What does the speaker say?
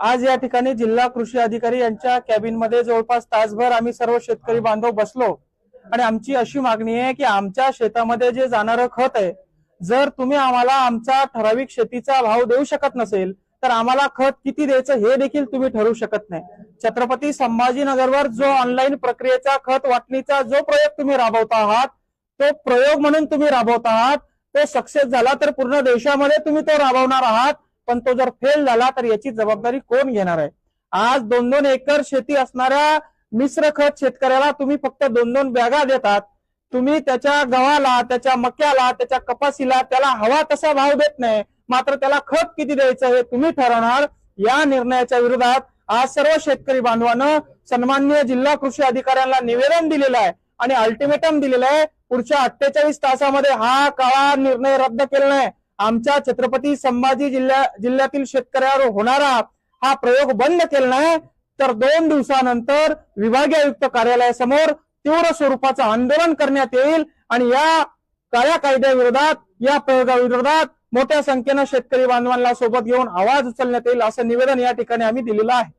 आज या ठिकाणी जिल्हा कृषी अधिकारी यांच्या कॅबिन मध्ये जवळपास तासभर आम्ही सर्व शेतकरी बांधव बसलो आणि आमची अशी मागणी आहे की आमच्या शेतामध्ये जे जाणारं खत आहे, जर तुम्ही आम्हाला आमचा ठराविक शेतीचा भाव देऊ शकत नसेल तर आम्हाला खत किती द्यायचं हे देखील तुम्ही ठरवू शकत नाही। छत्रपती संभाजीनगरवर जो ऑनलाईन प्रक्रियेचा खत वाटणीचा जो प्रयोग तुम्ही राबवता आहात, तो प्रयोग म्हणून तुम्ही राबवत आहात, तो सक्सेस झाला तर पूर्ण देशामध्ये तुम्ही तो राबवणार आहात, पण तो जर फेल झाला तर याची जबाबदारी कोण घेणार आहे? आज 2-2 एकर शेती असणाऱ्या मिश्र खत शेतकऱ्याला तुम्ही फक्त 2-2 बॅगा देतात। तुम्ही त्याच्या गव्हाला, त्याच्या मक्याला, त्याच्या कपासीला त्याला हवा तसा भाव देत नाही, मात्र त्याला खत किती द्यायचं हे तुम्ही ठरवणार। या निर्णयाच्या विरोधात आज सर्व शेतकरी बांधवांना सन्माननीय जिल्हा कृषी अधिकाऱ्यांना निवेदन दिलेलं आहे आणि अल्टिमेटम दिलेलं आहे, पुढच्या 48 तासामध्ये हा काळा निर्णय रद्द केला नाही, आमच्या छत्रपती संभाजी जिल्ह्यातील शेतकऱ्यावर होणारा हा प्रयोग बंद केला नाही तर 2 दिवसानंतर विभागीय आयुक्त कार्यालयासमोर तीव्र स्वरूपाचं आंदोलन करण्यात येईल आणि या काळ्या कायद्याविरोधात, या प्रयोगाविरोधात मोठ्या संख्येने शेतकरी बांधवांना सोबत घेऊन आवाज उचलण्यात येईल, असं निवेदन या ठिकाणी आम्ही दिलेलं आहे।